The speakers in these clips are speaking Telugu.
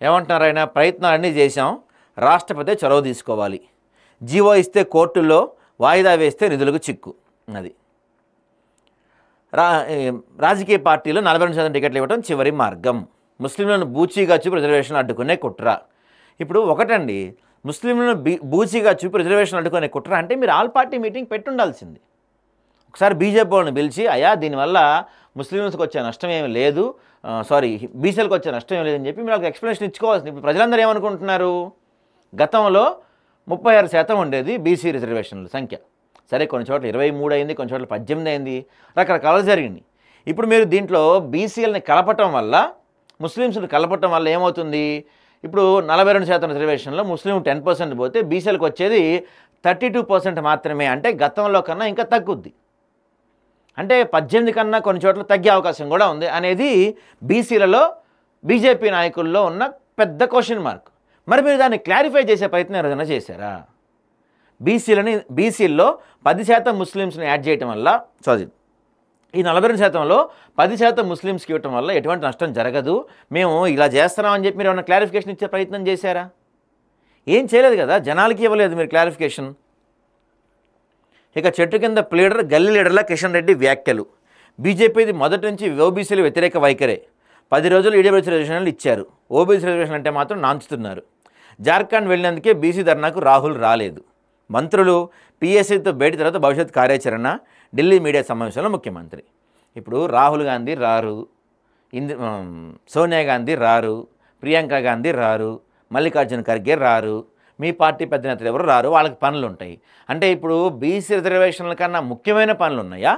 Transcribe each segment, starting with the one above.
ఏమంటున్నారు ఆయన? ప్రయత్నాలన్నీ చేశాం, రాష్ట్రపతి చొరవ తీసుకోవాలి, జీవో ఇస్తే కోర్టుల్లో, వాయిదా వేస్తే నిధులకు చిక్కు. అది రాజకీయ పార్టీలు 42% టికెట్లు ఇవ్వడం చివరి మార్గం, ముస్లింలను బూచీగా చూపి రిజర్వేషన్లు అడ్డుకునే కుట్ర. ఇప్పుడు ఒకటండి, ముస్లింలను బూచీగా చూపి రిజర్వేషన్లు అడ్డుకునే కుట్ర అంటే మీరు ఆల్ పార్టీ మీటింగ్ పెట్టుండాల్సింది. ఒకసారి బీజేపీ వాళ్ళని పిలిచి, అయ్యా దీనివల్ల ముస్లిమ్స్కి వచ్చే నష్టం ఏమి లేదు, బీసీలకు వచ్చే నష్టం ఏమి లేదని చెప్పి మీరు ఒక ఎక్స్ప్లెనేషన్ ఇచ్చుకోవాల్సింది. ఇప్పుడు ప్రజలందరూ ఏమనుకుంటున్నారు? గతంలో 36% ఉండేది బీసీ రిజర్వేషన్ల సంఖ్య, సరే కొన్ని చోట్ల 23 అయింది, కొన్ని చోట్ల 18 అయింది, రకరకాలు జరిగింది. ఇప్పుడు మీరు దీంట్లో బీసీలని కలపటం వల్ల, ముస్లిమ్స్ని కలపటం వల్ల ఏమవుతుంది? ఇప్పుడు 42% రిజర్వేషన్లో ముస్లిం 10% పోతే బీసీలకు వచ్చేది 32% మాత్రమే. అంటే గతంలో కన్నా ఇంకా తగ్గుద్ది. అంటే 18 కన్నా కొన్ని చోట్ల తగ్గే అవకాశం కూడా ఉంది అనేది బీసీలలో బీజేపీ నాయకుల్లో ఉన్న పెద్ద క్వశ్చన్ మార్క్. మరి మీరు దాన్ని క్లారిఫై చేసే ప్రయత్నం ఏదైనా చేశారా? బీసీల్లో 10% ముస్లిమ్స్ని యాడ్ చేయటం వల్ల, ఈ 42%లో 10% ముస్లిమ్స్కి ఇవ్వటం వల్ల ఎటువంటి నష్టం జరగదు, మేము ఇలా చేస్తున్నామని చెప్పి మీరు ఏమైనా క్లారిఫికేషన్ ఇచ్చే ప్రయత్నం చేశారా? ఏం చేయలేదు కదా, జనాలకి ఇవ్వలేదు మీరు క్లారిఫికేషన్. ఇక చెట్టు కింద ప్లీడర్, గల్లీ లీడర్ల కిషన్ రెడ్డి వ్యాఖ్యలు. బీజేపీది మొదటి నుంచి ఓబీసీలు వ్యతిరేక వైఖరే, 10 రోజులు ఈడబ్ల్యూసీ రిజర్వేషన్లు ఇచ్చారు, ఓబీసీ రిజర్వేషన్ అంటే మాత్రం నాంచుతున్నారు. జార్ఖండ్ వెళ్ళినందుకే బీసీ ధర్నాకు రాహుల్ రాలేదు. మంత్రులు పీఎస్సీతో భేటీ తర్వాత భవిష్యత్ కార్యాచరణ, ఢిల్లీ మీడియా సమావేశంలో ముఖ్యమంత్రి. ఇప్పుడు రాహుల్ గాంధీ రారు, సోనియా గాంధీ రారు, ప్రియాంక గాంధీ రారు, మల్లికార్జున ఖర్గే రారు, మీ పార్టీ పెద్ద నేతలు ఎవరు రారు, వాళ్ళకి పనులు ఉంటాయి. అంటే ఇప్పుడు బీసీ రిజర్వేషన్ల కన్నా ముఖ్యమైన పనులు ఉన్నాయా?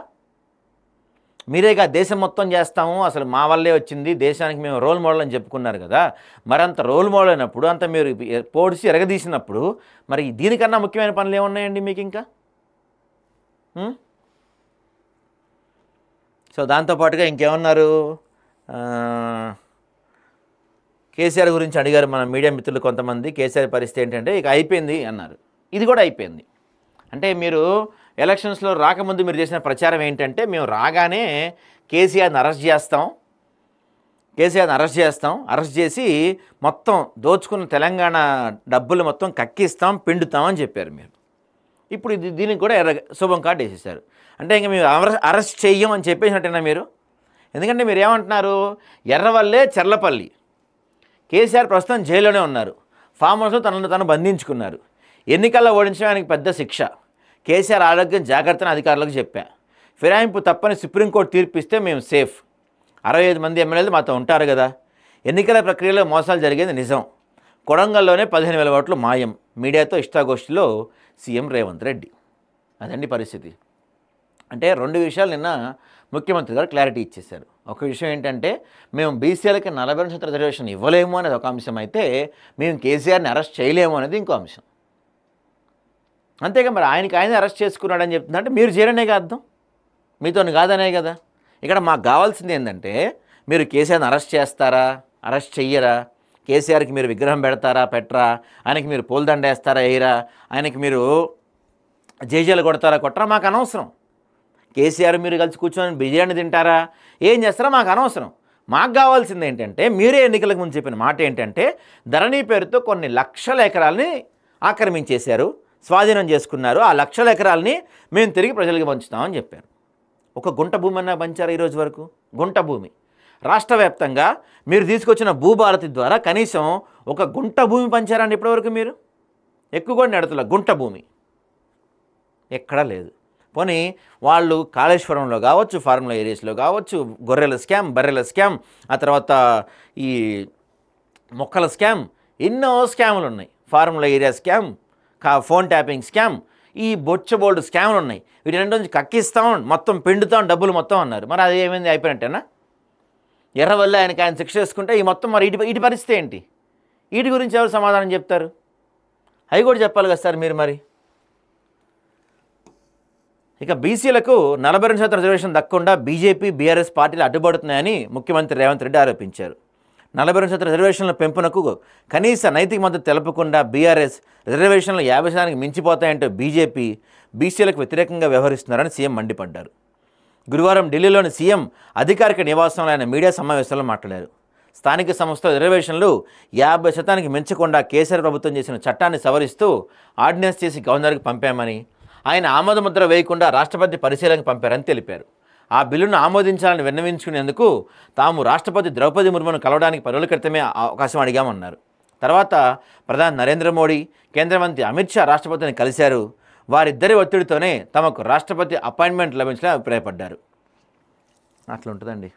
మీరేగా దేశం మొత్తం చేస్తాము, అసలు మా వల్లే వచ్చింది, దేశానికి మేము రోల్ మోడల్ అని చెప్పుకున్నారు కదా, మరంత రోల్ మోడల్ అయినప్పుడు, అంత మీరు పోడిసి ఎరగదీసినప్పుడు, మరి దీనికన్నా ముఖ్యమైన పనులు ఏమున్నాయండి మీకు ఇంకా? సో దాంతోపాటుగా ఇంకేమన్నారు? కేసీఆర్ గురించి అడిగారు మన మీడియా మిత్రులు కొంతమంది. కేసీఆర్ పరిస్థితి ఏంటంటే ఇక అయిపోయింది అన్నారు. ఇది కూడా అయిపోయింది. అంటే మీరు ఎలక్షన్స్లో రాకముందు మీరు చేసిన ప్రచారం ఏంటంటే, మేము రాగానే కేసీఆర్ని అరెస్ట్ చేస్తాం, అరెస్ట్ చేసి మొత్తం దోచుకున్న తెలంగాణ డబ్బులు మొత్తం కక్కిస్తాం, పిండుతామని చెప్పారు మీరు. ఇప్పుడు దీనికి కూడా శుభం కార్డు వేసేసారు. అంటే ఇంకా మీరు అరెస్ట్ చెయ్యం అని చెప్పేసినట్టేనా మీరు? ఎందుకంటే మీరు ఏమంటున్నారు? ఎర్రవల్లే చెర్లపల్లి, కేసీఆర్ ప్రస్తుతం జైల్లోనే ఉన్నారు, ఫామ్ హౌస్లో తనను తను బంధించుకున్నారు, ఎన్నికల్లో ఓడించడానికి పెద్ద శిక్ష, కేసీఆర్ ఆరోగ్యం జాగ్రత్తని అధికారులకు చెప్పా, ఫిరాయింపు తప్పని సుప్రీంకోర్టు తీర్పు ఇస్తే మేము సేఫ్, 65 మంది ఎమ్మెల్యేలు మాతో ఉంటారు కదా, ఎన్నికల ప్రక్రియలో మోసాలు జరిగేది నిజం, కొడంగల్లోనే 15,000 ఓట్లు మాయం, మీడియాతో ఇష్టాగోష్ఠిలో సీఎం రేవంత్ రెడ్డి. అదండి పరిస్థితి. అంటే 2 విషయాలు నిన్న ముఖ్యమంత్రి గారు క్లారిటీ ఇచ్చేశారు. ఒక విషయం ఏంటంటే, మేము బీసీలకి 42% రిజర్వేషన్ ఇవ్వలేము అనేది ఒక అంశం అయితే, మేము కేసీఆర్ని అరెస్ట్ చేయలేము అనేది ఇంకో అంశం. అంతేగా మరి ఆయనే అరెస్ట్ చేసుకున్నాడని చెప్తుందంటే మీరు చేయరనేగా అర్థం, మీతో కాదనే కదా. ఇక్కడ మాకు కావాల్సింది ఏంటంటే, మీరు కేసీఆర్ని అరెస్ట్ చేస్తారా, అరెస్ట్ చెయ్యరా, కేసీఆర్కి మీరు విగ్రహం పెడతారా పెట్టరా, ఆయనకి మీరు పూలదండ వేస్తారా వేయరా, ఆయనకి మీరు జేజేలు కొడతారా కొట్టరా మాకు అనవసరం. కేసీఆర్ మీరు కలిసి కూర్చొని బిర్యానీ తింటారా, ఏం చేస్తారా మాకు అనవసరం. మాకు కావాల్సింది ఏంటంటే, మీరే ఎన్నికలకు ముందు చెప్పిన మాట ఏంటంటే, ధరణి పేరుతో కొన్ని లక్షల ఎకరాలని ఆక్రమించేశారు, స్వాధీనం చేసుకున్నారు, ఆ లక్షల ఎకరాలని మేము తిరిగి ప్రజలకు పంచుతామని చెప్పారు. ఒక గుంట భూమి అన్నా పంచారు ఈరోజు వరకు? గుంట భూమి రాష్ట్ర వ్యాప్తంగా మీరు తీసుకొచ్చిన భూభారతి ద్వారా కనీసం ఒక గుంట భూమి పంచారండి ఇప్పటివరకు మీరు? ఎక్కువ కూడా నడుతుల గుంట భూమి ఎక్కడా లేదు. పోనీ వాళ్ళు కాళేశ్వరంలో కావచ్చు, ఫార్ములా ఏరియాస్లో కావచ్చు, గొర్రెల స్కామ్, బర్రెల స్కామ్, ఆ తర్వాత ఈ మొక్కల స్కామ్, ఎన్నో స్కాములు ఉన్నాయి. Formula area scam, phone tapping scam, ఈ బొచ్చబోల్డ్ స్కామ్లు ఉన్నాయి. వీటి రెండు నుంచి కక్కిస్తాం, మొత్తం పిండుతాం డబ్బులు మొత్తం అన్నారు. మరి అది ఏమైంది? అయిపోయినట్టేనా? ఎర్రవల్ల ఆయన శిక్ష చేసుకుంటే ఈ మొత్తం మరి ఇటు పరిస్థితి ఏంటి? వీటి గురించి ఎవరు సమాధానం చెప్తారు? అవి కూడా చెప్పాలి కదా సార్ మీరు. మరి ఇక బీసీలకు 42% రిజర్వేషన్ దక్కకుండా బీజేపీ, బీఆర్ఎస్ పార్టీలు అడ్డుపడుతున్నాయని ముఖ్యమంత్రి రేవంత్ రెడ్డి ఆరోపించారు. 42% రిజర్వేషన్ల పెంపునకు కనీస నైతిక మద్దతు తెలపకుండా బీఆర్ఎస్ రిజర్వేషన్లు 50% మించిపోతాయంటూ బీజేపీ బీసీలకు వ్యతిరేకంగా వ్యవహరిస్తున్నారని సీఎం మండిపడ్డారు. గురువారం ఢిల్లీలోని సీఎం అధికారిక నివాసంలో ఆయన మీడియా సమావేశంలో మాట్లాడారు. స్థానిక సంస్థల రిజర్వేషన్లు 50% మించకుండా కేసీఆర్ ప్రభుత్వం చేసిన చట్టాన్ని సవరిస్తూ ఆర్డినెన్స్ చేసి గవర్నర్కి పంపామని, ఆయన ఆమోదముద్ర వేయకుండా రాష్ట్రపతి పరిశీలనకు పంపారని తెలిపారు. ఆ బిల్లును ఆమోదించాలని విన్నవించుకునేందుకు తాము రాష్ట్రపతి ద్రౌపది ముర్మును కలవడానికి 10 రోజుల క్రితమే అవకాశం అడిగామన్నారు. తర్వాత ప్రధాని నరేంద్ర మోడీ, కేంద్ర మంత్రి అమిత్ షా రాష్ట్రపతిని కలిశారు. వారిద్దరి ఒత్తిడితోనే తమకు రాష్ట్రపతి అపాయింట్మెంట్ లభించాలని అభిప్రాయపడ్డారు. అట్లుంటుందండి.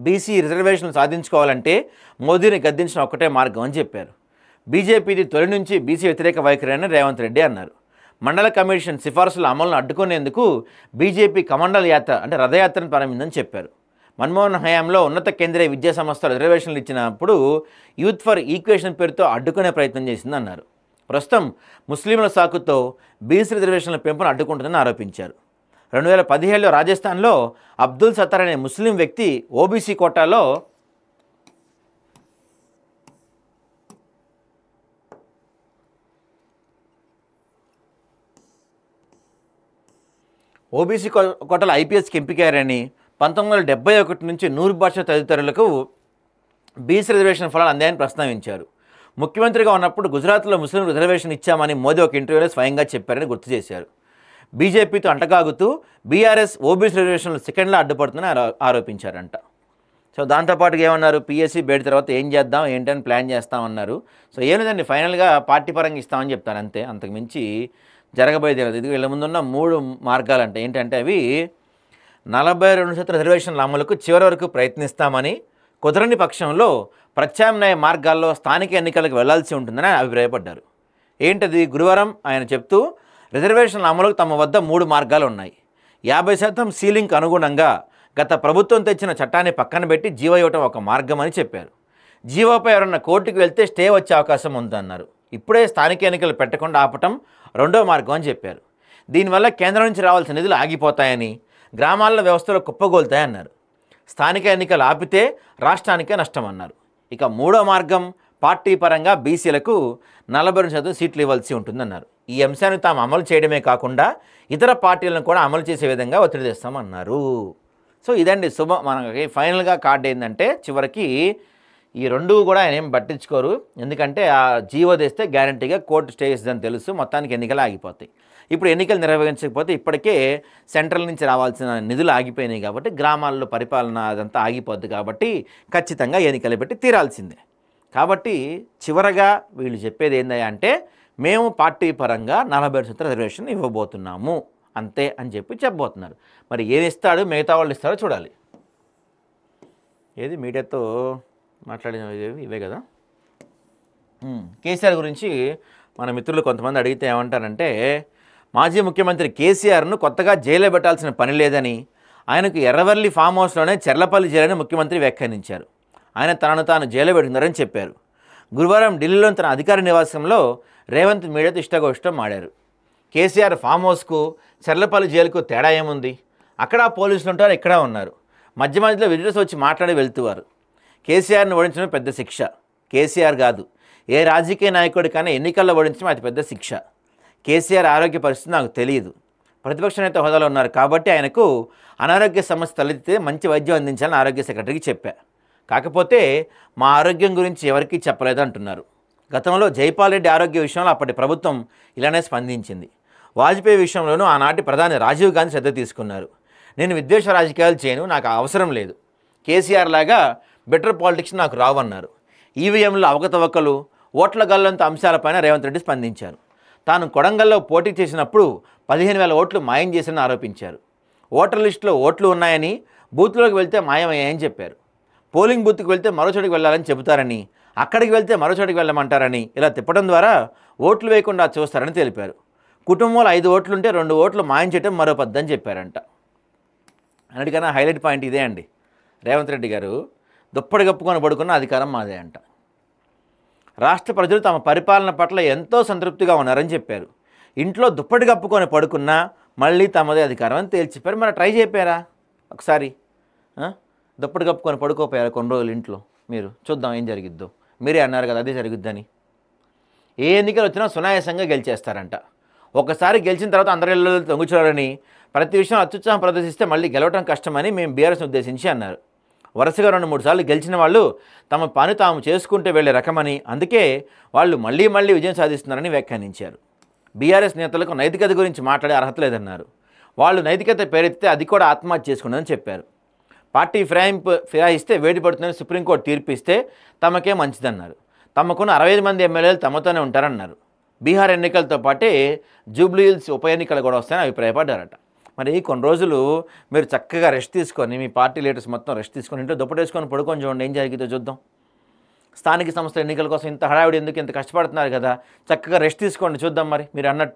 బీసీ రిజర్వేషన్లు సాధించుకోవాలంటే మోదీని గద్దించిన ఒక్కటే మార్గం అని చెప్పారు. బీజేపీది తొలి నుంచి బీసీ వ్యతిరేక వైఖరి అని రేవంత్ రెడ్డి అన్నారు. మండల కమిషన్ సిఫార్సుల అమలును అడ్డుకునేందుకు బీజేపీ కమండల యాత్ర అంటే రథయాత్రను ప్రారంభిందని చెప్పారు. మన్మోహన్ హయాంలో ఉన్నత కేంద్రీయ విద్యా సంస్థలు రిజర్వేషన్లు ఇచ్చినప్పుడు యూత్ ఫర్ ఈక్వేషన్ పేరుతో అడ్డుకునే ప్రయత్నం చేసిందన్నారు. ప్రస్తుతం ముస్లింల సాకుతో బీసీ రిజర్వేషన్ల పెంపును అడ్డుకుంటుందని ఆరోపించారు. 2017లో రాజస్థాన్లో అబ్దుల్ సత్తార్ అనే ముస్లిం వ్యక్తి ఓబీసీ కోటాలో కోటాలో ఐపీఎస్కి ఎంపికయ్యారని 1971 నుంచి నూరు భాష తదితరులకు బీసీ రిజర్వేషన్ ఫలాలు అందాయని ప్రస్తావించారు. ముఖ్యమంత్రిగా ఉన్నప్పుడు గుజరాత్లో ముస్లిం రిజర్వేషన్ ఇచ్చామని మోదీ ఒక ఇంటర్వ్యూలో స్వయంగా చెప్పారని గుర్తు చేశారు. బీజేపీతో అంటకాగుతూ బీఆర్ఎస్ ఓబీసీ రిజర్వేషన్లు సెకండ్లో అడ్డుపడుతుందని ఆరోపించారంట. సో దాంతోపాటుగా ఏమన్నారు, పీఎస్సీ బేడ్ తర్వాత ఏం చేద్దాం ఏంటని ప్లాన్ చేస్తామన్నారు. సో ఏం లేదండి, ఫైనల్గా పార్టీ పరంగా ఇస్తామని చెప్తారు అంతే, అంతకుమించి జరగబోయేది లేదు. ఇది వీళ్ళ ముందున్న 3 మార్గాలు అంటే ఏంటంటే అవి 42% రిజర్వేషన్ల అమలుకు చివరి వరకు ప్రయత్నిస్తామని, కుదరని పక్షంలో ప్రత్యామ్నాయ మార్గాల్లో స్థానిక ఎన్నికలకు వెళ్లాల్సి ఉంటుందని అభిప్రాయపడ్డారు. ఏంటది? గురువారం ఆయన చెప్తూ రిజర్వేషన్ల అమలుకు తమ వద్ద 3 మార్గాలు ఉన్నాయి. 50% సీలింగ్కు అనుగుణంగా గత ప్రభుత్వం తెచ్చిన చట్టాన్ని పక్కన పెట్టి జీవో ఇవ్వటం ఒక మార్గం అని చెప్పారు. జీవోపై ఎవరన్నా కోర్టుకు వెళ్తే స్టే వచ్చే అవకాశం ఉందన్నారు. ఇప్పుడే స్థానిక ఎన్నికలు పెట్టకుండా ఆపటం రెండో మార్గం అని చెప్పారు. దీనివల్ల కేంద్రం నుంచి రావాల్సిన నిధులు ఆగిపోతాయని, గ్రామాల వ్యవస్థలో కుప్పగోలుతాయన్నారు. స్థానిక ఎన్నికలు ఆపితే రాష్ట్రానికే నష్టమన్నారు. ఇక మూడో మార్గం పార్టీ పరంగా బీసీలకు 42% సీట్లు ఇవ్వాల్సి ఉంటుందన్నారు. ఈ అంశాన్ని తాము అమలు చేయడమే కాకుండా ఇతర పార్టీలను కూడా అమలు చేసే విధంగా ఒత్తిడి తెస్తామన్నారు. సో ఇదండి మనకి ఫైనల్గా కార్డు ఏంటంటే చివరికి ఈ 2 కూడా ఆయన ఏం పట్టించుకోరు. ఎందుకంటే ఆ జీవో తెస్తే గ్యారంటీగా కోర్టు స్టే చేస్తుందని తెలుసు. మొత్తానికి ఎన్నికలు ఆగిపోతాయి. ఇప్పుడు ఎన్నికలు నిర్వహించకపోతే ఇప్పటికే సెంట్రల్ నుంచి రావాల్సిన నిధులు ఆగిపోయినాయి కాబట్టి గ్రామాల్లో పరిపాలన అదంతా ఆగిపోద్ది కాబట్టి ఖచ్చితంగా ఎన్నికలు పెట్టి తీరాల్సిందే. కాబట్టి చివరగా వీళ్ళు చెప్పేది ఏందయ్యా అంటే మేము పార్టీ పరంగా 40% రిజర్వేషన్ ఇవ్వబోతున్నాము అంతే అని చెప్పబోతున్నారు. మరి ఏది ఇస్తాడు, మిగతా వాళ్ళు ఇస్తారో చూడాలి. ఏది మీడియాతో మాట్లాడిన ఇవే కదా. కేసీఆర్ గురించి మన మిత్రులు కొంతమంది అడిగితే ఏమంటారంటే మాజీ ముఖ్యమంత్రి కేసీఆర్ను కొత్తగా జైల్లో పెట్టాల్సిన పని లేదని, ఆయనకు ఎర్రవల్లి ఫామ్ హౌస్లోనే చెర్లపల్లి జైలని ముఖ్యమంత్రి వ్యాఖ్యానించారు. ఆయన తనను తాను జైల్లో పెట్టుకున్నారని చెప్పారు. గురువారం ఢిల్లీలోని తన అధికార నివాసంలో రేవంత్ మీడియాతో ఇష్టగోష్టం ఆడారు. కేసీఆర్ ఫామ్ హౌస్కు చెర్లపల్లి జైలుకు తేడా ఏముంది? అక్కడ పోలీసులు ఉంటారు, ఇక్కడ ఉన్నారు. మధ్య మధ్యలో విజిటర్స్ వచ్చి మాట్లాడి వెళ్తువారు. కేసీఆర్ని ఓడించడం పెద్ద శిక్ష. కేసీఆర్ కాదు, ఏ రాజకీయ నాయకుడికైనా ఎన్నికల్లో ఓడించడం అతి పెద్ద శిక్ష. కేసీఆర్ ఆరోగ్య పరిస్థితి నాకు తెలియదు. ప్రతిపక్ష నేత హోదాలో ఉన్నారు కాబట్టి ఆయనకు అనారోగ్య సమస్య తలెత్తితే మంచి వైద్యం అందించాలని ఆరోగ్య సెక్రటరీకి చెప్పా. కాకపోతే మా ఆరోగ్యం గురించి ఎవరికీ చెప్పలేదు అంటున్నారు. గతంలో జైపాల్ రెడ్డి ఆరోగ్య విషయంలో అప్పటి ప్రభుత్వం ఇలానే స్పందించింది. వాజ్పేయి విషయంలోనూ ఆనాటి ప్రధాని రాజీవ్ గాంధీ శ్రద్ధ తీసుకున్నారు. నేను విద్వేష రాజకీయాలు చేయను, నాకు అవసరం లేదు. కేసీఆర్ లాగా బెటర్ పాలిటిక్స్ నాకు రావన్నారు. ఈవీఎంలో అవకతవకలు, ఓట్ల గల్లంత అంశాలపైన రేవంత్ రెడ్డి స్పందించారు. తాను కొడంగల్లో పోటీ చేసినప్పుడు 15,000 ఓట్లు మాయం చేశారని ఆరోపించారు. ఓటర్ లిస్టులో ఓట్లు ఉన్నాయని, బూత్లోకి వెళ్తే మాయమయ్యాయని చెప్పారు. పోలింగ్ బూత్కి వెళ్తే మరో చోటికి వెళ్ళాలని చెబుతారని, అక్కడికి వెళ్తే మరో చోటికి వెళ్ళమంటారని, ఇలా తిప్పడం ద్వారా ఓట్లు వేయకుండా చూస్తారని తెలిపారు. కుటుంబంలో 5 ఓట్లుంటే 2 ఓట్లు మాయం చేయడం మరో పద్ధని చెప్పారంట. అన్నిటికన్నా హైలైట్ పాయింట్ ఇదే అండి. రేవంత్ రెడ్డి గారు దుప్పటి కప్పుకొని పడుకున్న అధికారం మాదే అంట. రాష్ట్ర ప్రజలు తమ పరిపాలన పట్ల ఎంతో సంతృప్తిగా ఉన్నారని చెప్పారు. ఇంట్లో దుప్పటి కప్పుకొని పడుకున్నా మళ్ళీ తమదే అధికారం అని తేల్చిపారు. మరి ట్రై చేయపారా ఒకసారి? దుప్పటి కప్పుకొని పడుకోపోయారు కొన్ని రోజులు ఇంట్లో, మీరు చూద్దాం ఏం జరిగిద్దో. మీరే అన్నారు కదా అదే జరుగుద్దని. ఏ ఎన్నికలు వచ్చినా సునాయాసంగా గెలిచేస్తారంట. ఒకసారి గెలిచిన తర్వాత అందరి ఇళ్ళలో తొంగుచోరని, ప్రతి విషయం అత్యుత్సాహం ప్రదర్శిస్తే మళ్ళీ గెలవడం కష్టమని మేము బీఆర్ఎస్ని ఉద్దేశించి అన్నారు. వరుసగా 2-3 సార్లు గెలిచిన వాళ్ళు తమ పని తాము చేసుకుంటూ వెళ్ళే రకమని, అందుకే వాళ్ళు మళ్ళీ మళ్ళీ విజయం సాధిస్తున్నారని వ్యాఖ్యానించారు. బీఆర్ఎస్ నేతలకు నైతికత గురించి మాట్లాడే అర్హత లేదన్నారు. వాళ్ళు నైతికత పేరెత్తితే అది కూడా ఆత్మహత్య చేసుకున్నదని చెప్పారు. పార్టీ ఫిరాయిస్తే వేడి పడుతుందని సుప్రీంకోర్టు తీర్పు ఇస్తే తమకే మంచిదన్నారు. తమకున్న 65 మంది ఎమ్మెల్యేలు తమతోనే ఉంటారన్నారు. బీహార్ ఎన్నికలతో పాటే జూబ్లీహిల్స్ ఉప ఎన్నికలు కూడా వస్తాయని అభిప్రాయపడ్డారట. మరి కొన్ని రోజులు మీరు చక్కగా రెస్ట్ తీసుకొని, మీ పార్టీ లీడర్స్ మొత్తం రెస్ట్ తీసుకొని ఇంట్లో దుప్పటేసుకొని పడుకొని చూడండి ఏం జరిగిందో చూద్దాం. స్థానిక సంస్థల ఎన్నికల కోసం ఇంత హడావిడి ఎందుకు, ఇంత కష్టపడుతున్నారు కదా, చక్కగా రెస్ట్ తీసుకోండి చూద్దాం మరి మీరు అన్నట్టు.